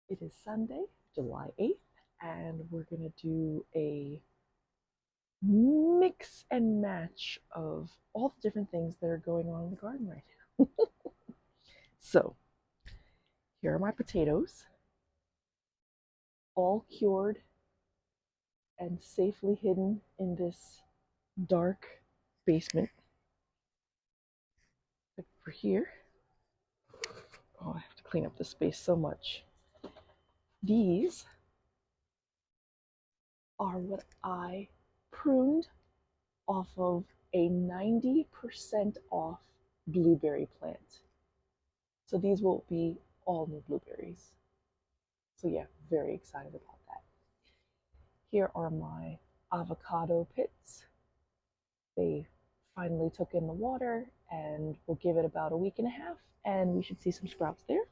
It is Sunday, July 8th, and we're going to do a mix and match of all the different things that are going on in the garden right now. So, here are my potatoes, all cured and safely hidden in this dark basement. Over here, oh, I have to clean up the space so much. These are what I pruned off of a 90% off blueberry plant. So these will be all new blueberries. So yeah, very excited about that. Here are my avocado pits. They finally took in the water and we'll give it about a week and a half and we should see some sprouts there.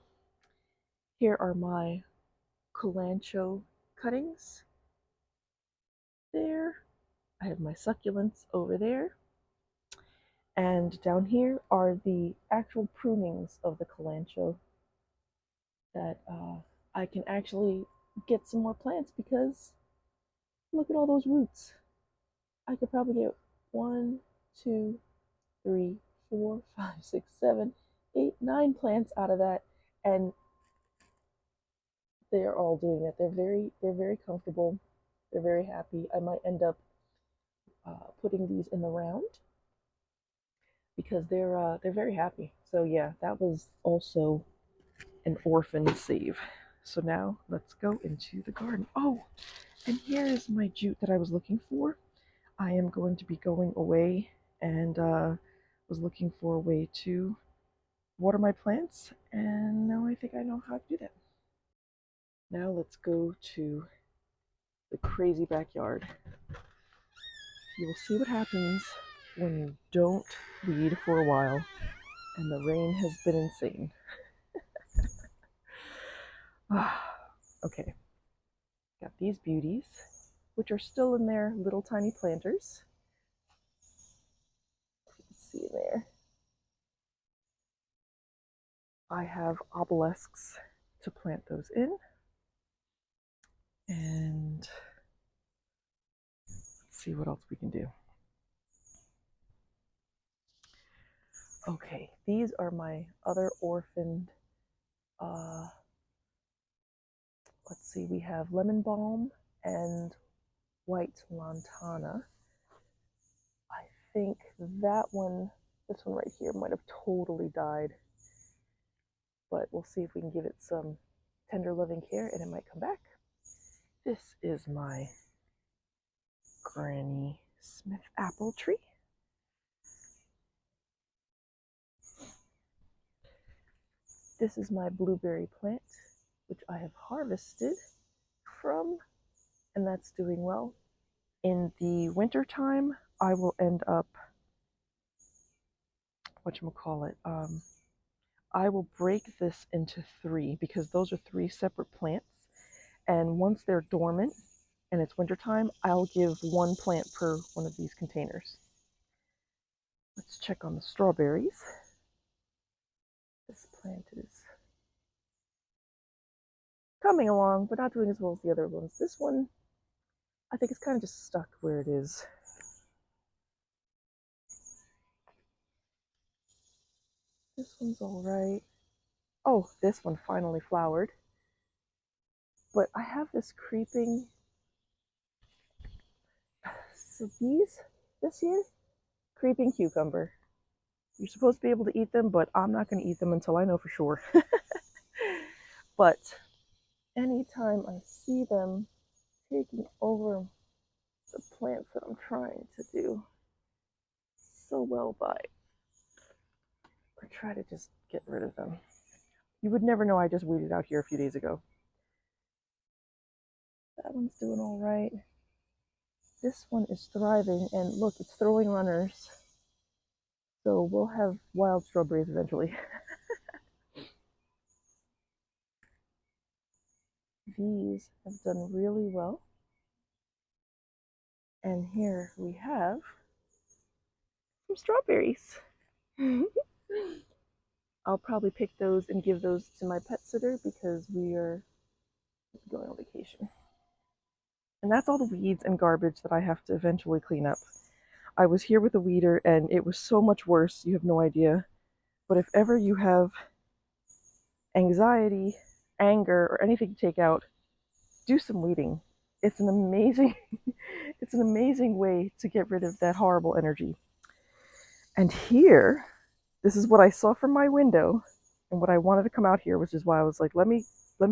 Here are my Colancho cuttings there. I have my succulents over there. And down here are the actual prunings of the Colancho that I can actually get some more plants because look at all those roots. I could probably get 1, 2, 3, 4, 5, 6, 7, 8, 9 plants out of that, and they are all doing it. They're very comfortable. They're very happy. I might end up putting these in the round because they're very happy. So yeah, that was also an orphan save. So now let's go into the garden. Oh, and here is my jute that I was looking for. I am going to be going away and was looking for a way to water my plants, and now I think I know how to do that. Now let's go to the crazy backyard. You will see what happens when you don't weed for a while, and the rain has been insane. Okay, got these beauties, which are still in their little tiny planters. You can see there. I have obelisks to plant those in. And let's see what else we can do. Okay, these are my other orphaned, uh, let's see, we have lemon balm and white lantana. I think that one, this one right here, might have totally died, but we'll see if we can give it some tender loving care and it might come back. This is my Granny Smith apple tree. This is my blueberry plant, which I have harvested from, and that's doing well. In the winter time, I will end up, whatchamacallit, I will break this into 3 because those are 3 separate plants. And once they're dormant and it's wintertime, I'll give 1 plant per one of these containers. Let's check on the strawberries. This plant is coming along, but not doing as well as the other ones. This one, I think it's kind of just stuck where it is. This one's all right. Oh, this one finally flowered. But I have this creeping. So these, this year, creeping cucumber. You're supposed to be able to eat them, but I'm not going to eat them until I know for sure. But anytime I see them taking over the plants that I'm trying to do so well by, I try to just get rid of them. You would never know I just weeded out here a few days ago. That one's doing all right. This one is thriving, and look, it's throwing runners. So we'll have wild strawberries eventually. These have done really well. And here we have some strawberries. I'll probably pick those and give those to my pet sitter because we are going on vacation. And that's all the weeds and garbage that I have to eventually clean up. I was here with a weeder and it was so much worse, you have no idea. But if ever you have anxiety, anger, or anything to take out, do some weeding. It's an amazing it's an amazing way to get rid of that horrible energy. And here, this is what I saw from my window and what I wanted to come out here, which is why I was like, let me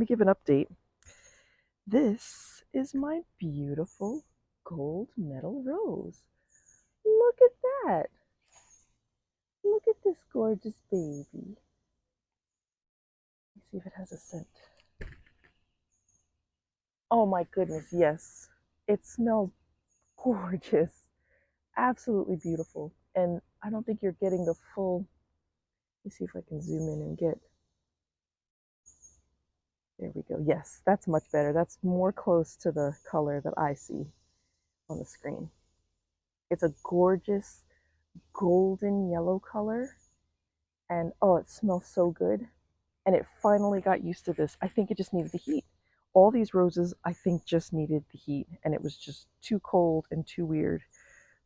give an update. This is my beautiful gold medal rose. Look at that. Look at this gorgeous baby. Let's see if it has a scent. Oh my goodness, yes. It smells gorgeous. Absolutely beautiful. And I don't think you're getting the full. Let me see if I can zoom in and get. There we go. Yes, that's much better. That's more close to the color that I see on the screen. It's a gorgeous golden yellow color. And oh, it smells so good. And it finally got used to this. I think it just needed the heat. All these roses, I think, just needed the heat. And it was just too cold and too weird.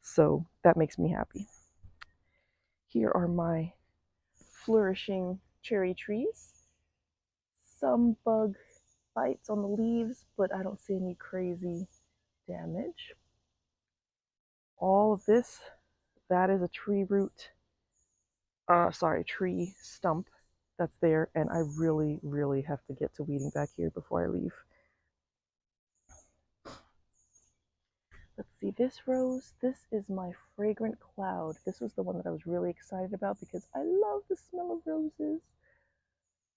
So that makes me happy. Here are my flourishing cherry trees. Some bug bites on the leaves, but I don't see any crazy damage. All of this, that is a tree root, tree stump that's there, and I really, really have to get to weeding back here before I leave. Let's see, this rose, this is my fragrant cloud. This was the one that I was really excited about because I love the smell of roses.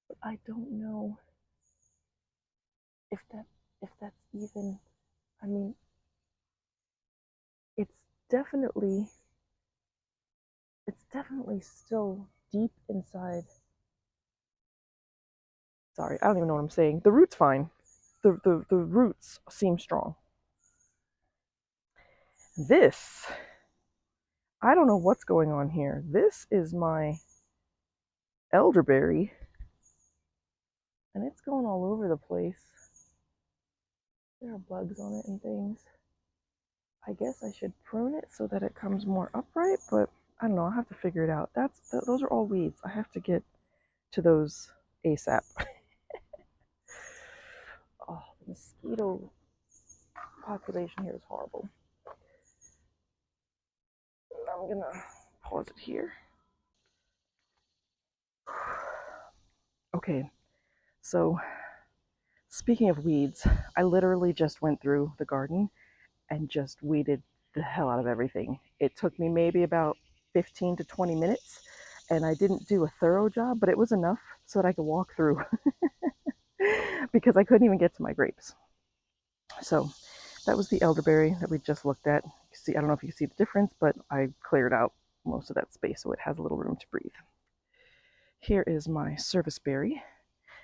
But I don't know if that's even, I mean, it's definitely it's definitely still deep inside. Sorry, I don't even know what I'm saying. The root's fine. The roots seem strong. This, I don't know what's going on here. This is my elderberry, and it's going all over the place. There are bugs on it and things. I guess I should prune it so that it comes more upright, but I don't know. I'll have to figure it out. Those are all weeds. I have to get to those ASAP. Oh, the mosquito population here is horrible. I'm gonna pause it here. Okay, so speaking of weeds, I literally just went through the garden and just weeded the hell out of everything. It took me maybe about 15 to 20 minutes, and I didn't do a thorough job, but it was enough so that I could walk through because I couldn't even get to my grapes. So that was the elderberry that we just looked at. See, I don't know if you can see the difference, but I cleared out most of that space so it has a little room to breathe. Here is my service berry.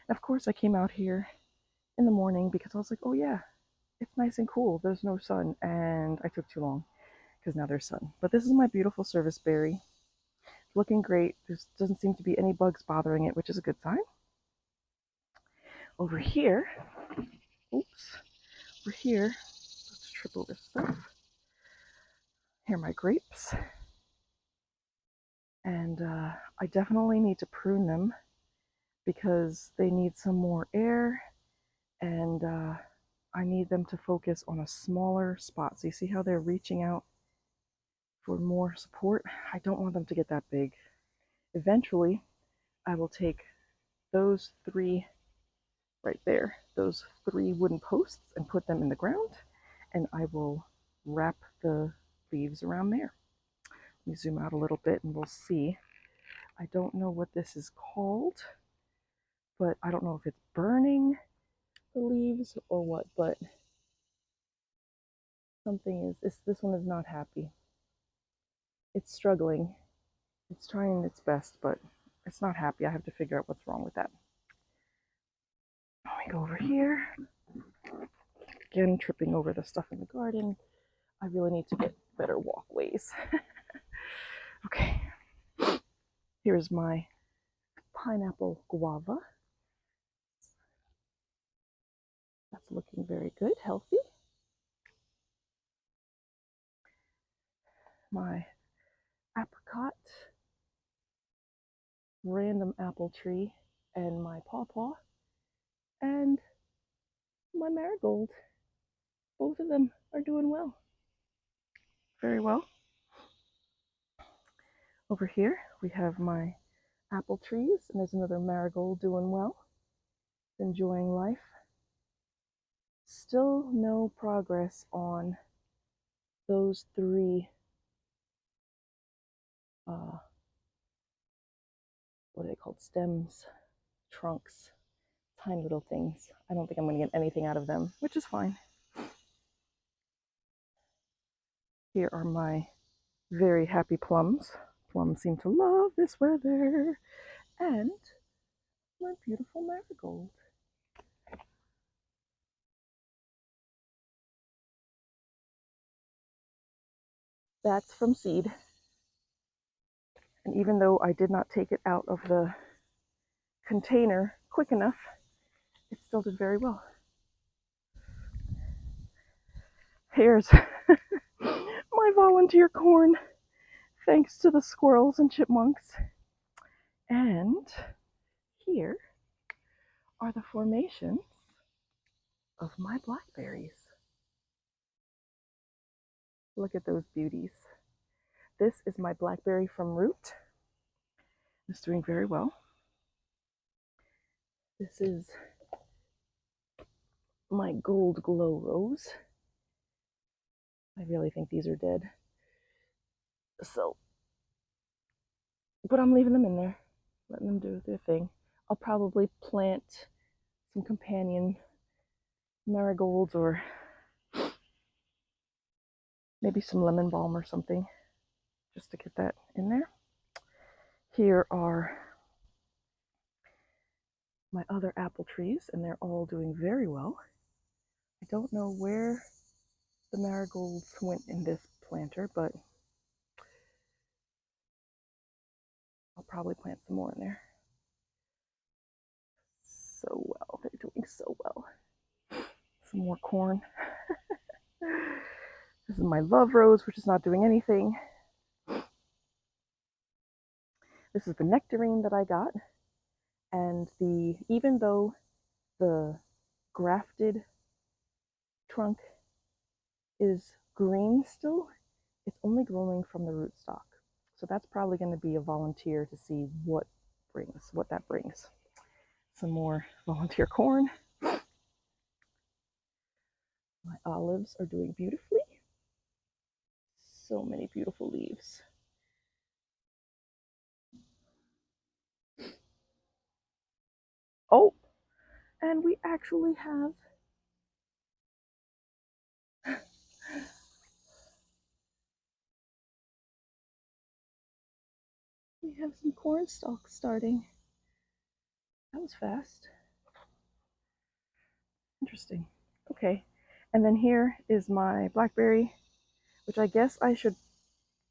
Of course, I came out here in the morning because I was like, oh yeah, it's nice and cool. There's no sun, and I took too long because now there's sun. But this is my beautiful service berry. It's looking great. There doesn't seem to be any bugs bothering it, which is a good sign. Over here, oops, over here, let's trip over stuff. Here are my grapes. And I definitely need to prune them because they need some more air, and I need them to focus on a smaller spot. So you see how they're reaching out for more support? I don't want them to get that big. Eventually, I will take those three right there, those three wooden posts, and put them in the ground, and I will wrap the leaves around there. Let me zoom out a little bit and we'll see. I don't know what this is called, but I don't know if it's burning the leaves or what, but something is, this one is not happy. It's struggling. It's trying its best, but it's not happy. I have to figure out what's wrong with that. Let me go over here. Again, tripping over the stuff in the garden. I really need to get better walkways. Okay. Here's my pineapple guava. That's looking very good, healthy. My apricot, random apple tree, and my pawpaw, and my marigold. Both of them are doing well. Very well. Over here, we have my apple trees, and there's another marigold doing well, enjoying life. Still no progress on those three, what are they called? Stems, trunks, tiny little things. I don't think I'm going to get anything out of them, which is fine. Here are my very happy plums. Plums seem to love this weather. And my beautiful marigold. That's from seed. And even though I did not take it out of the container quick enough, it still did very well. Here's my volunteer corn, thanks to the squirrels and chipmunks. And here are the formations of my blackberries. Look at those beauties. This is my blackberry from root. It's doing very well. This is my gold glow rose. I really think these are dead. So, but I'm leaving them in there, letting them do their thing. I'll probably plant some companion marigolds or maybe some lemon balm or something, just to get that in there. Here are my other apple trees, and they're all doing very well. I don't know where the marigolds went in this planter, but I'll probably plant some more in there. So well, they're doing so well. Some more corn. This is my love rose, which is not doing anything. This is the nectarine that I got, and even though the grafted trunk is green still, it's only growing from the rootstock. So that's probably going to be a volunteer to see what that brings. Some more volunteer corn. My olives are doing beautifully. So many beautiful leaves. Oh, and we actually have some corn stalks starting. That was fast. Interesting. Okay, and then here is my blackberry, which I guess I should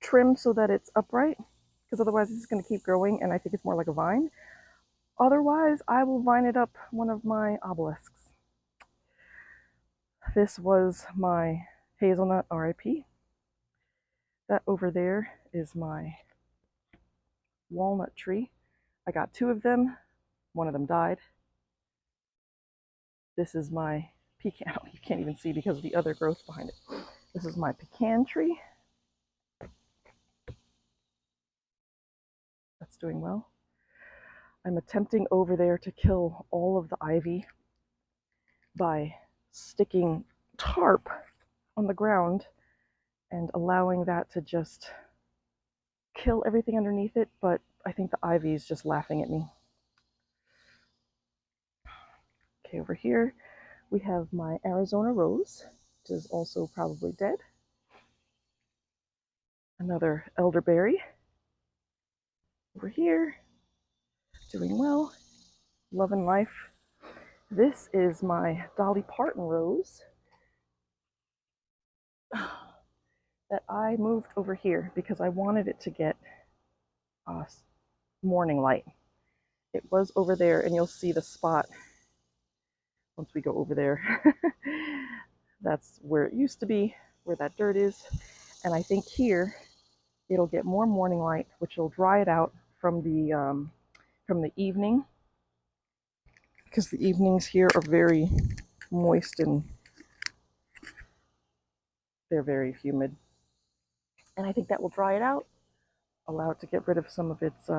trim so that it's upright, because otherwise this is going to keep growing, and I think it's more like a vine. Otherwise, I will vine it up one of my obelisks. This was my hazelnut RIP. That over there is my walnut tree. I got two of them. One of them died. This is my pecan. You can't even see because of the other growth behind it. This is my pecan tree. That's doing well. I'm attempting over there to kill all of the ivy by sticking tarp on the ground and allowing that to just kill everything underneath it, but I think the ivy is just laughing at me. Okay, over here we have my Arizona rose, which is also probably dead. Another elderberry. Over here, doing well, loving life. This is my Dolly Parton rose that I moved over here because I wanted it to get morning light. It was over there, and you'll see the spot once we go over there. That's where it used to be, where that dirt is. And I think here it'll get more morning light, which will dry it out from the evening, because the evenings here are very moist and they're very humid. And I think that will dry it out, allow it to get rid of some of its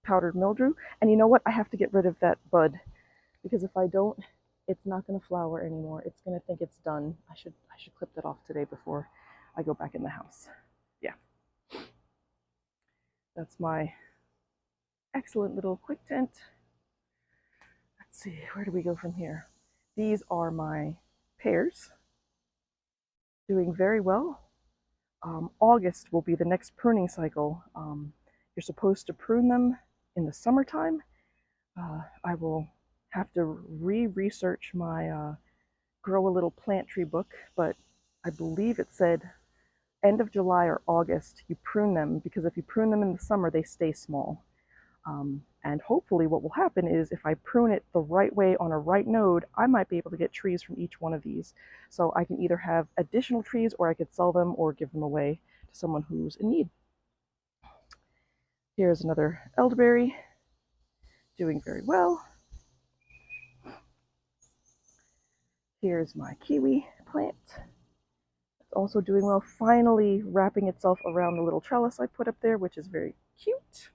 powdered mildew. And you know what? I have to get rid of that bud, because if I don't, it's not going to flower anymore. It's going to think it's done. I should clip that off today before I go back in the house. Yeah, that's my excellent little quick tent. Let's see, where do we go from here? These are my pears, doing very well. August will be the next pruning cycle. You're supposed to prune them in the summertime. I will have to research my Grow a Little Plant Tree book, but I believe it said end of July or August you prune them, because if you prune them in the summer they stay small. And hopefully what will happen is if I prune it the right way on a right node, I might be able to get trees from each one of these. So I can either have additional trees, or I could sell them or give them away to someone who's in need. Here's another elderberry, doing very well. Here's my kiwi plant, it's also doing well, finally wrapping itself around the little trellis I put up there, which is very cute.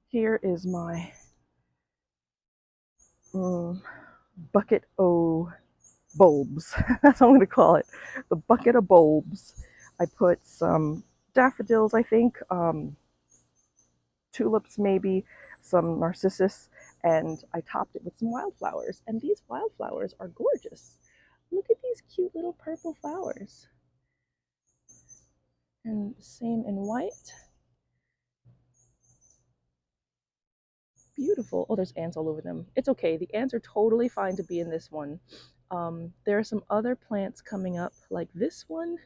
Here is my bucket o bulbs. That's what I'm going to call it. The bucket of bulbs. I put some daffodils, I think, tulips maybe, some narcissus, and I topped it with some wildflowers. And these wildflowers are gorgeous. Look at these cute little purple flowers. And same in white. Beautiful. Oh, there's ants all over them. It's okay. The ants are totally fine to be in this one. There are some other plants coming up, like this one.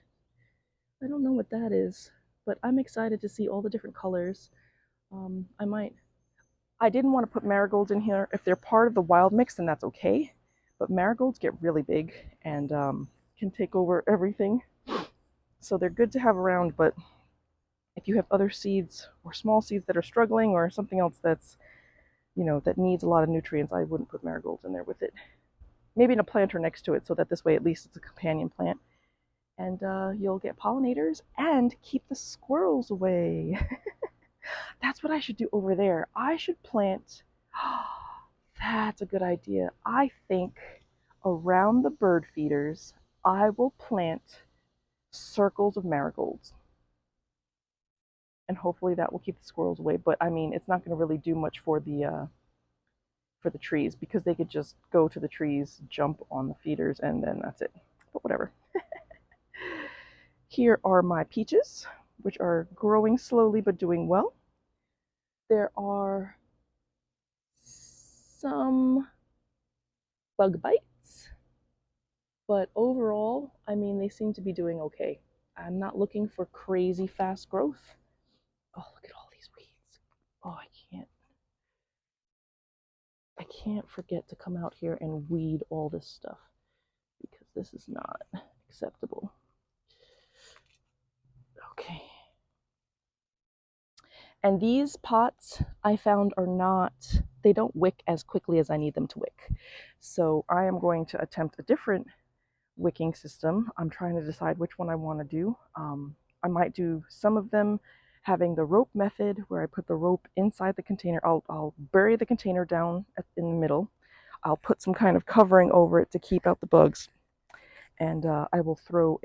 I don't know what that is, but I'm excited to see all the different colors. I didn't want to put marigolds in here. If they're part of the wild mix, then that's okay. But marigolds get really big and can take over everything. So they're good to have around, but if you have other seeds or small seeds that are struggling, or something else that's, that needs a lot of nutrients, I wouldn't put marigolds in there with it. Maybe in a planter next to it, so that this way at least it's a companion plant. And you'll get pollinators and keep the squirrels away. That's what I should do over there. I should plant, that's a good idea. I think around the bird feeders, I will plant circles of marigolds. And hopefully that will keep the squirrels away. But I mean, it's not going to really do much for the trees, because they could just go to the trees, jump on the feeders, and then that's it. But whatever. Here are my peaches, which are growing slowly but doing well. There are some bug bites, but overall, I mean, they seem to be doing okay. I'm not looking for crazy fast growth. Oh, look at all these weeds. Oh, I can't forget to come out here and weed all this stuff, because this is not acceptable. Okay. And these pots I found they don't wick as quickly as I need them to wick. So I am going to attempt a different wicking system. I'm trying to decide which one I want to do. I might do some of them having the rope method, where I put the rope inside the container. I'll bury the container down in the middle. I'll put some kind of covering over it to keep out the bugs. And I will throw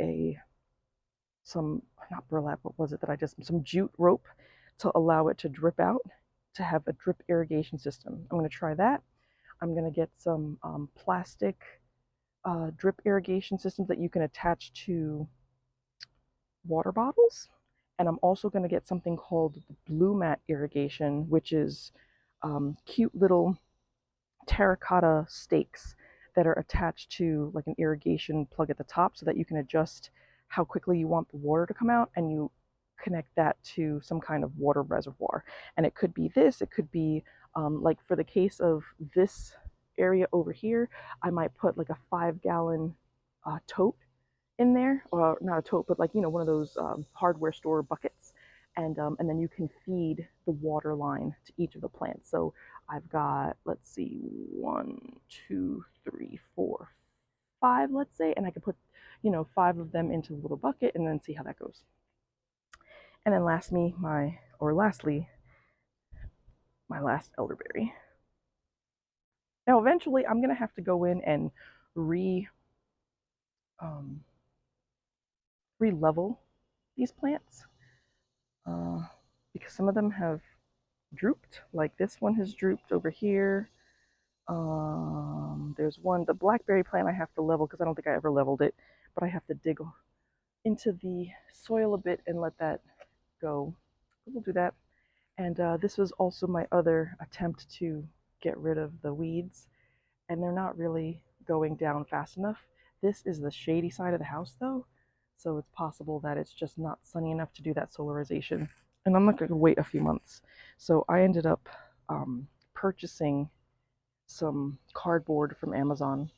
not burlap, what was it that some jute rope to allow it to drip out, to have a drip irrigation system. I'm going to try that. I'm going to get some plastic drip irrigation systems that you can attach to water bottles. And I'm also going to get something called Blumat irrigation, which is cute little terracotta stakes that are attached to like an irrigation plug at the top, so that you can adjust how quickly you want the water to come out, and you connect that to some kind of water reservoir. And it could be this, it could be Like for the case of this area over here, I might put like a 5 gallon tote in there, or not a tote, but like, one of those hardware store buckets. And then you can feed the water line to each of the plants. So I've got, let's see, 1, 2, 3, 4, 5, let's say, and I could put, 5 of them into the little bucket and then see how that goes. And then lastly, my last elderberry. Now, eventually, I'm gonna have to go in and um, re-level these plants uh, because some of them have drooped. Like this one has drooped over here. There's one, the blackberry plant I have to level because I don't think I ever leveled it, but I have to dig into the soil a bit and let that go. We'll do that. And this was also my other attempt to get rid of the weeds, and they're not really going down fast enough. This is the shady side of the house though, so it's possible that it's just not sunny enough to do that solarization. And I'm not going to wait a few months. So I ended up purchasing some cardboard from Amazon.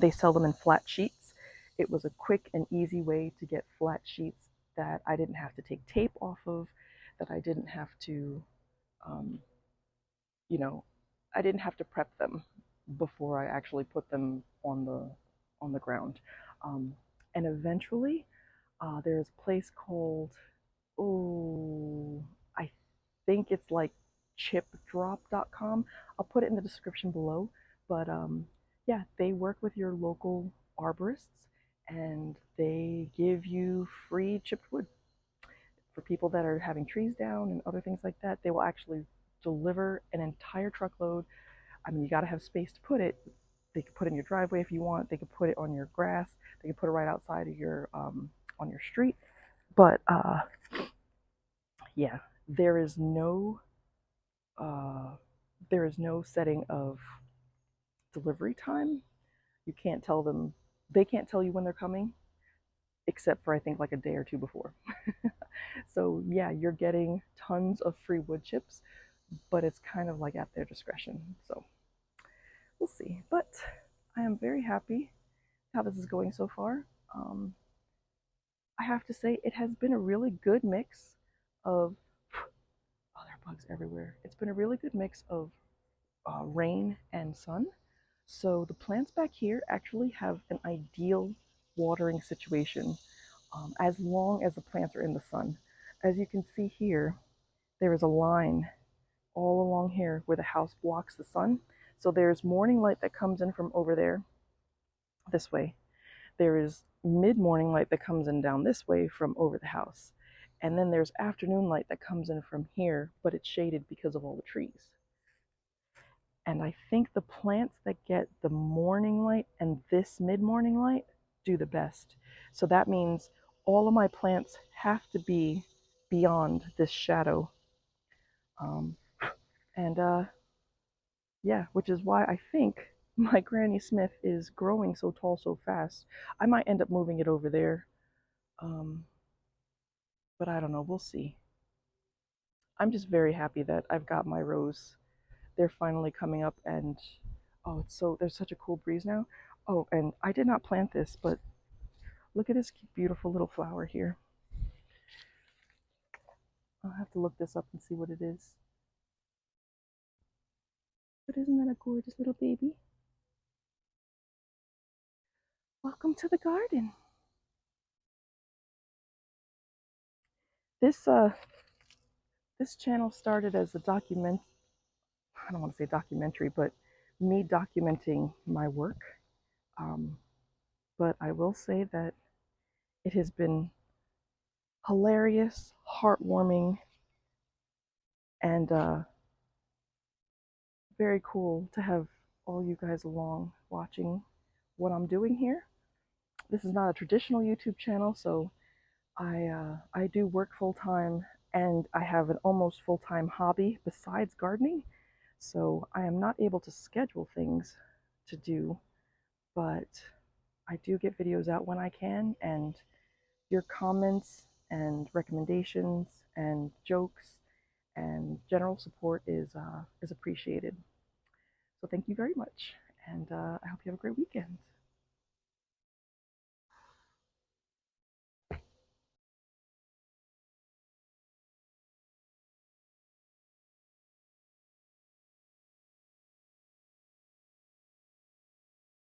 They sell them in flat sheets. It was a quick and easy way to get flat sheets that I didn't have to take tape off of, that I didn't have to, um, you know, I didn't have to prep them before I actually put them on the ground. Um, and eventually, there's a place called, oh, I think it's like chipdrop.com. I'll put it in the description below. But yeah, they work with your local arborists and they give you free chipped wood for people that are having trees down and other things like that. They will actually deliver an entire truckload. I mean, you got to have space to put it. They could put it in your driveway if you want. They could put it on your grass. They could put it right outside of your on your street. But yeah, there is no uh, there is no setting of delivery time. You can't tell them. They can't tell you when they're coming, except for I think like a day or two before. So yeah, you're getting tons of free wood chips, but it's kind of like at their discretion. So we'll see. But I am very happy how this is going so far. Um, I have to say it has been a really good mix of, oh, there are bugs everywhere. It's been a really good mix of rain and sun. So the plants back here actually have an ideal watering situation as long as the plants are in the sun. As you can see here, there is a line all along here where the house blocks the sun. So there's morning light that comes in from over there, this way. There is mid-morning light that comes in down this way from over the house. And then there's afternoon light that comes in from here, but it's shaded because of all the trees. And I think the plants that get the morning light and this mid-morning light do the best. So that means all of my plants have to be beyond this shadow. Um, and yeah, which is why I think my Granny Smith is growing so tall so fast. I might end up moving it over there. Um, but I don't know. We'll see. I'm just very happy that I've got my rose. They're finally coming up, and oh, there's such a cool breeze now. Oh, and I did not plant this, but look at this beautiful little flower here. I'll have to look this up and see what it is. But isn't that a gorgeous little baby? Welcome to the garden. This this channel started as a I don't want to say documentary, but me documenting my work. Um, but I will say that it has been hilarious, heartwarming, and very cool to have all you guys along watching what I'm doing here. This is not a traditional YouTube channel, so I do work full time and I have an almost full time hobby besides gardening. So I am not able to schedule things to do, but I do get videos out when I can, and your comments and recommendations and jokes and general support is appreciated. So thank you very much, and I hope you have a great weekend.